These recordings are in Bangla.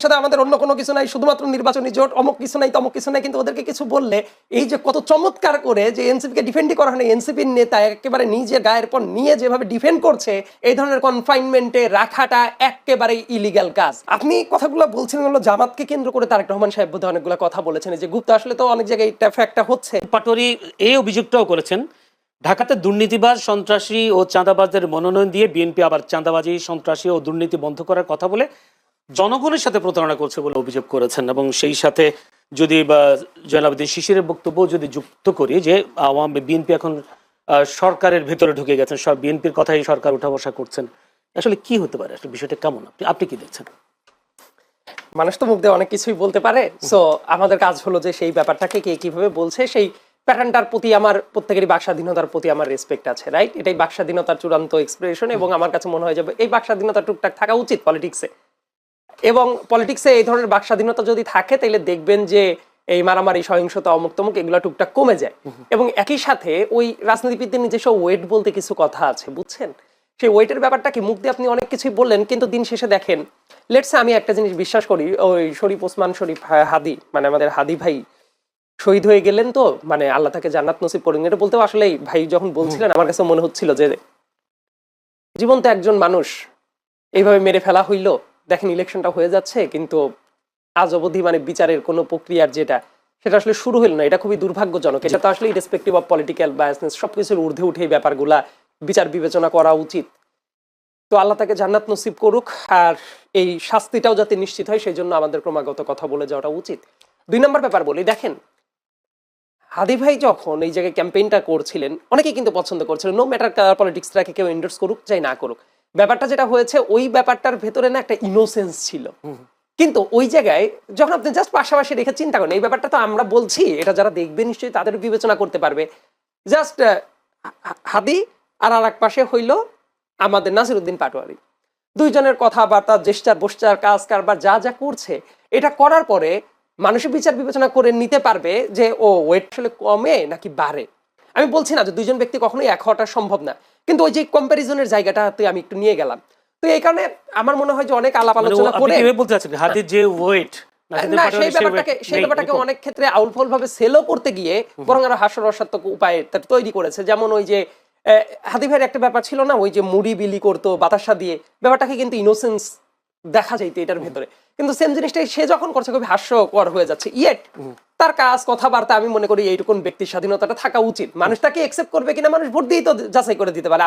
সাথে আমাদের অন্য কোনো কিছু নাই, শুধুমাত্র নির্বাচনী জোট, অমুক কিছু নাই তমুক কিছু নাই, কিন্তু ওদেরকে কিছু বললে এই যে কত চমৎকার করে যে এনসিপিকে ডিফেন্ডই করা হয়, এনসিপির নেতা একেবারে নিজে গায়ের পর নিয়ে যেভাবে ডিফেন্ড করছে, এই ধরনের কনফাইনমেন্টে রাখাটা একেবারে ইলিগ্যাল কাজ। আপনি কথাগুলো বলছিলেন হলো জামাতকে কেন্দ্র করে তারেক রহমান সাহেব বোধহয় অনেকগুলো কথা বলেছেন, যে গুপ্ত আসলে তো অনেক জায়গায় এটা ফ্যাক্টটা হচ্ছে। পাটোয়ারি এই অভিযোগটাও করেছেন ঢাকাতে দুর্নীতিবাজ সন্ত্রাসী ও চাঁদাবাজদের মনোনয়ন দিয়ে বিএনপি আবার চাঁদাবাজি সন্ত্রাসী ও দুর্নীতি বন্ধ করার কথা বলে জনগণের সাথে প্রতারণা করছে বলে অভিযোগ করেছেন। এবং সেই সাথে যদি জয়নাল শিশিরের বক্তব্য যদি যুক্ত করি যে বিএনপি এখন সরকারের ভেতরে ঢুকে গেছেন, সব বিএনপির কথাই সরকার উঠা বসা করছেন, আসলে কি হতে পারে, আসলে বিষয়টা কেমন, আপনি কি দেখছেন? মানুষ তো মুখ দিয়ে অনেক কিছুই বলতে পারে, সো আমাদের কাজ হলো যে সেই ব্যাপারটাকে কে কিভাবে বলছে সেই প্যাটার্নটার প্রতি আমার প্রত্যেকেরই বাক স্বাধীনতার প্রতি আমার রেসপেক্ট আছে, রাইট? এটাই বাক স্বাধীনতার চূড়ান্ত এক্সপ্রেশন, এবং আমার কাছে মনে হয় যে এই বাক স্বাধীনতা টুকটাক থাকা উচিত পলিটিক্সে। এবং পলিটিক্সে এই ধরনের বাক স্বাধীনতা যদি থাকে তাহলে দেখবেন যে এই মারামারি সহিংসতা অমুক তমুক এগুলো টুকটাক কমে যায়। এবং একই সাথে ওই রাজনীতিবিদদের নিজস্ব ওয়েট বলতে কিছু কথা আছে, বুঝছেন? সেই ওয়েটের ব্যাপারটা কি, মুখ দিয়ে আপনি অনেক কিছুই বললেন, কিন্তু দিন শেষে দেখেন, লেটসে আমি একটা জিনিস বিশ্বাস করি, ওই শরীফ ওসমান শরীফ হাদি, মানে আমাদের হাদি ভাই শহীদ হয়ে গেলেন, তো মানে আল্লাহ তাকে জান্নাত নসিব করুন, এটা বলতেও আসলে ভাই যখন বলছিলেন আমার কাছে মনে হচ্ছিল যে জীবন্ত একজন মানুষ এইভাবে মেরে ফেলা হইলো। দেখেন ইলেকশনটা হয়ে যাচ্ছে, কিন্তু আজ অবধি মানে বিচারের কোনো প্রক্রিয়ার সেটা আসলে শুরু হলো না। এটা খুবই দুর্ভাগ্যজনক। এটা তো আসলে ইরেসপেক্টিভ অফ পলিটিক্যাল বায়াসনেস সবকিছুর ঊর্ধ্বে উঠে এই ব্যাপারগুলা বিচার বিবেচনা করা উচিত। তো আল্লাহ তাকে জান্নাত নসিব করুক, আর এই শাস্তিটাও যাতে নিশ্চিত হয় সেই জন্য আমাদের ক্রমাগত কথা বলে যাওয়াটা উচিত। 2 নম্বর ব্যাপার বলি, দেখেন হাদি ভাই যখন এই জায়গায় ক্যাম্পেইনটা করছিলেন অনেকেই কিন্তু পছন্দ করছিলেন, নো ম্যাটার কার পলিটিক্সটাকে কেউ এন্ডোর্স করুক চাই না করুক, ব্যাপারটা যেটা হয়েছে ওই ব্যাপারটার ভেতরে না একটা ইনোসেন্স ছিল। কিন্তু ওই জায়গায় যখন আপনি জাস্ট পাশাপাশি রেখে চিন্তা করেন, এই ব্যাপারটা তো আমরা বলছি, এটা যারা দেখবে নিশ্চয়ই তাদের বিবেচনা করতে পারবে, জাস্ট হাদি আর এক পাশে হইল আমাদের নাসিরউদ্দিন পাটোয়ারি, দুইজনের কথাবার্তা জেস্টার বসচার কাজ কারবার যা যা করছে, এটা করার পরে মানুষের বিচার বিবেচনা করে নিতে পারবে যে ও ওয়েট আসলে কমে নাকি বাড়ে। আমি বলছি না যে দুইজন ব্যক্তি কখনোই এক হওয়াটা সম্ভব না, কিন্তু ওই যে কম্প্যারিজনের জায়গাটাতে আমি একটু নিয়ে গেলাম। তো এই কারণে আমার মনে হয় যে অনেক আলাপ আলোচনা করে হাদির যে ওয়েট সেই ব্যাপারটাকে অনেক ক্ষেত্রে আউলফল ভাবে সেলও করতে গিয়ে বরং আরো হাস্যরসাত্মক উপায়ে তৈরি করেছে। যেমন ওই যে হাদি ভাইয়ের একটা ব্যাপার ছিল না, ওই যে মুড়ি বিলি করতো বাতাসা দিয়ে, ব্যাপারটাকে কিন্তু ইনোসেন্স দেখা যাইতো এটার ভেতরে, কিন্তু সেম জিনিসটাই সে যখন করছে খুবই হাস্যকর হয়ে যাচ্ছে। ইয়েট তার কাজ কথাবার্তা আমি মনে করি এইটুকুন ব্যক্তির স্বাধীনতাটা থাকা উচিত। মানুষ তাকে একসেপ্ট করবে কিনা মানুষ ভোট দিয়ে তো যাচাই করে দিতে পারে।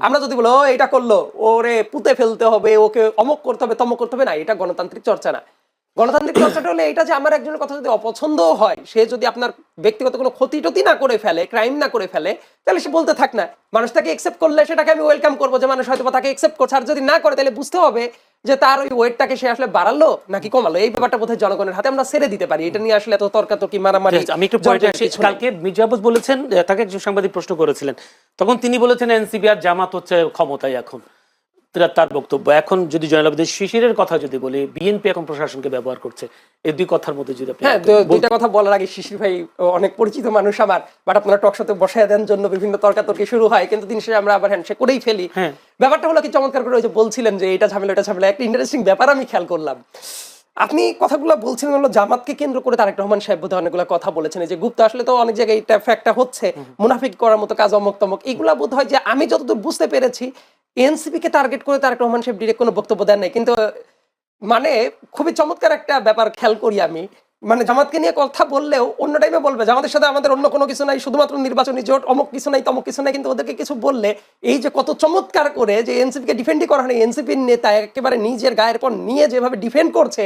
আমরা যদি বলো এটা করলো ওরে পুঁতে ফেলতে হবে, ওকে অমক করতে হবে তমক করতে হবে, না, এটা গণতান্ত্রিক চর্চা না। গণতান্ত্রিক চর্চাটা হলে এটা যে আমার একজনের কথা যদি অপছন্দ হয়, সে যদি আপনার ব্যক্তিগত কোনো ক্ষতি টতি না করে ফেলে, ক্রাইম না করে ফেলে, তাহলে সে বলতে থাক না। মানুষ তাকে একসেপ্ট করলে সেটাকে আমি ওয়েলকাম করবো, যে মানুষ হয়তো তাকে একসেপ্ট করছে। আর যদি না করে তাহলে বুঝতে হবে যে তার ওই ওয়েটটাকে সে আসলে বাড়ালো নাকি কমালো। এই ব্যাপারটা বোধহয় জনগণের হাতে আমরা ছেড়ে দিতে পারি। এটা নিয়ে আসলে এত তর্কাতর্কি মারামারি। আমি একটু কালকে মির্জা আব্বাস বলেছেন, তাকে একজন সাংবাদিক প্রশ্ন করেছিলেন, তখন তিনি বলেছেন এনসিপি আর জামাত হচ্ছে ক্ষমতায় এখন, তার বক্তব্য। এখন যদি জয়নাল আবেদিন শিশিরের কথা যদি বলি, বিএনপি এখন প্রশাসনকে ব্যবহার করছে, এই দুই কথার মধ্যে যদি দুইটা কথা বলার আগে, শিশির ভাই অনেক পরিচিত মানুষ আমার, বাট আপনারা টক শোতে বসায় দেন জন্য বিভিন্ন তর্কাতর্কি শুরু হয়, কিন্তু দিন শেষে আমরা আবার হ্যান্ডশেক করেই ফেলি। ব্যাপারটা হলো কি চমৎকার করে ওই যে বলছিলেন যে এটা ঝামেলা এটা ঝামেলা, একটা ইন্টারেস্টিং ব্যাপার আমি খেয়াল করলাম। আপনি কথাগুলো বলছিলেন হলো জামাতকে কেন্দ্র করে তারেক রহমান সাহেব বোধহয় অনেকগুলো কথা বলেছেন, যে গুপ্ত আসলে তো অনেক জায়গায় এটা ফ্যাক্টটা হচ্ছে, মুনাফিক করার মতো কাজ অমক তমক, এগুলা বোধ হয় যে আমি যতদূর বুঝতে পেরেছি এনসিপি কে টার্গেট করে তারেক রহমান সাহেব ডিরেক্ট কোনো বক্তব্য দেন নাই। কিন্তু মানে খুবই চমৎকার একটা ব্যাপার খেয়াল করি আমি, মানে জামাতকে নিয়ে কথা বললেও অন্য টাইমে বলবে জামাতের সাথে আমাদের অন্য কোনো কিছু নাই, শুধুমাত্র নির্বাচনী জোট, অমুক কিছু নাই তমুক কিছু নাই, কিন্তু ওদেরকে কিছু বললে এই যে কত চমৎকার করে যে এনসিপিকে ডিফেন্ডই করা হয়, এনসিপির নেতা একেবারে নিজের গায়ের পর নিয়ে যেভাবে ডিফেন্ড করছে,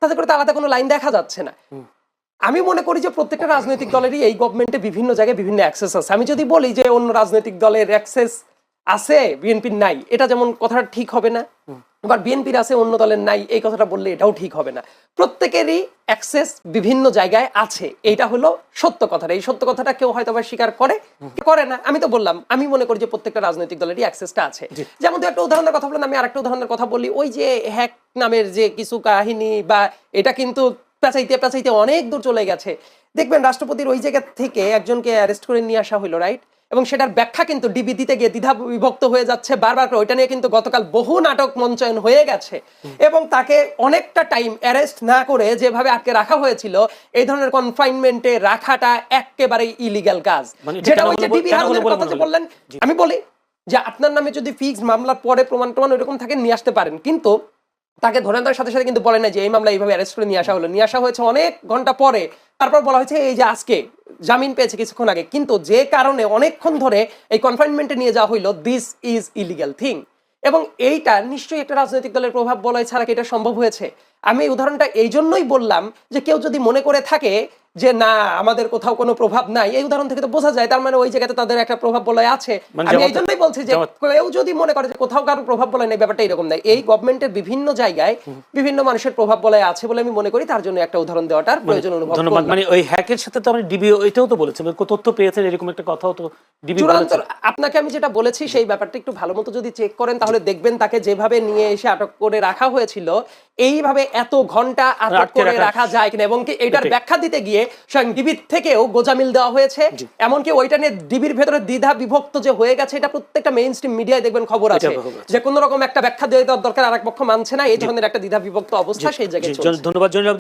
তাতে করে আলাদা কোনো লাইন দেখা যাচ্ছে না। আমি মনে করি যে প্রত্যেকটা রাজনৈতিক দলেরই এই গভর্নমেন্টে বিভিন্ন জায়গায় বিভিন্ন অ্যাক্সেস আছে। আমি যদি বলি যে অন্য রাজনৈতিক দলের অ্যাক্সেস আছে বিএনপির নাই, এটা যেমন কথাটা ঠিক হবে না, আবার বিএনপির আছে অন্য দলের নাই, এই কথাটা বললে এটাও ঠিক হবে না। প্রত্যেকেরই অ্যাক্সেস বিভিন্ন জায়গায় আছে, এইটা হলো সত্য কথাটা। এই সত্য কথাটা কেউ হয়তো বা স্বীকার করে না। আমি তো বললাম আমি মনে করি যে প্রত্যেকটা রাজনৈতিক দলেরই অ্যাক্সেসটা আছে। যেমন একটা উদাহরণের কথা বললাম, আমি আরেকটা উদাহরণের কথা বলি, ওই যে হ্যাক নামের যে কিছু কাহিনী, বা এটা কিন্তু পেঁচাইতে পেঁচাইতে অনেক দূর চলে গেছে। দেখবেন রাষ্ট্রপতির ওই জায়গা থেকে একজনকে অ্যারেস্ট করে নিয়ে আসা হইলো, রাইট? এবং সেটার ব্যাখ্যা কিন্তু ডিবি দিতে গিয়ে দ্বিধা বিভক্ত হয়ে যাচ্ছে বারবার করে। ওইটা নিয়ে কিন্তু গতকাল বহু নাটক মঞ্চায়ন হয়ে গেছে এবং তাকে অনেকটা টাইম অ্যারেস্ট না করে যেভাবে আটকে রাখা হয়েছিল, এই ধরনের কনফাইনমেন্টে রাখাটা একেবারেই ইলিগ্যাল কাজ। মানে এটা যেটা কেন ওই যে বলবো- ডিবি কেন হারুনের বলবো কথা যে বলবেন? বললেন, আমি বলি যে আপনার নামে যদি ফিক্স মামলার পরে প্রমাণ ওইরকম থাকে নিয়ে আসতে পারেন, কিন্তু তাকে ধরে আনার সাথে সাথে কিন্তু বলে না যে এই মামলা এইভাবে অ্যারেস্ট করে নিয়ে আসা হলো, নিয়ে আসা হয়েছে অনেক ঘন্টা পরে। তারপর বলা হয়েছে এই যে আজকে জামিন পেয়েছে কিছুক্ষণ আগে, কিন্তু যে কারণে অনেকক্ষণ ধরে এই কনফাইনমেন্টে নিয়ে যাওয়া হইলো, দিস ইজ ইলিগাল থিং। এবং এইটা নিশ্চয়ই একটা রাজনৈতিক দলের প্রভাব বলয় ছাড়া কি এটা সম্ভব হয়েছে? আমি এই উদাহরণটা এই জন্যই বললাম যে কেউ যদি মনে করে থাকে যে না আমাদের কোথাও কোনো প্রভাব নাই, এই উদাহরণ থেকে তো বোঝা যায় তার মানে ওই জায়গাতে তাদের একটা প্রভাব বলয় আছে। মানে আমি এই জামাত- জন্যই বলছি যে জামাত- কেউ যদি মনে করে যে কোথাও কারো প্রভাব বলয় নাই, ব্যাপারটা এরকম নাই। এই গভর্নমেন্টের বিভিন্ন জায়গায় বিভিন্ন মানুষের প্রভাব বলয় আছে বলে আমি মনে করি, তার জন্য একটা উদাহরণ দেওয়াটার প্রয়োজন অনুভব ধন্যবাদ। করলাম। মানে ওই হ্যাকের সাথে তো আপনি ডিবি এটাও তো বলেছেন, তথ্য পেয়েছেন এরকম একটা কথাও তো ডিবি চূড়ান্ত বলেছে। আপনাকে আমি যেটা বলেছি সেই ব্যাপারটা একটু ভালো মতো যদি চেক করেন তাহলে দেখবেন তাকে যেভাবে নিয়ে এসে আটক করে রাখা হয়েছিল এইভাবে এত ঘন্টা আটক আটকে করে রাখা- রাখা যায় কিনা, এবং কি এটার এটাই। ব্যাখ্যা দিতে গিয়ে স্বয়ং ডিবির থেকেও গোজামিল দেওয়া হয়েছে। এমনকি ওইটা নিয়ে ডিবির ভেতরে দ্বিধা বিভক্ত যে হয়ে গেছে, এটা প্রত্যেকটা মেইন স্ট্রিম মিডিয়ায় দেখবেন খবর আছে খবর আছে। যে কোন রকম একটা ব্যাখ্যা দিয়ে দেওয়ার দরকার, আরেক পক্ষ মানছে না, এই ধরনের একটা দ্বিধা বিভক্ত অবস্থা সেই জায়গায় চলছে। ধন্যবাদ জনাব।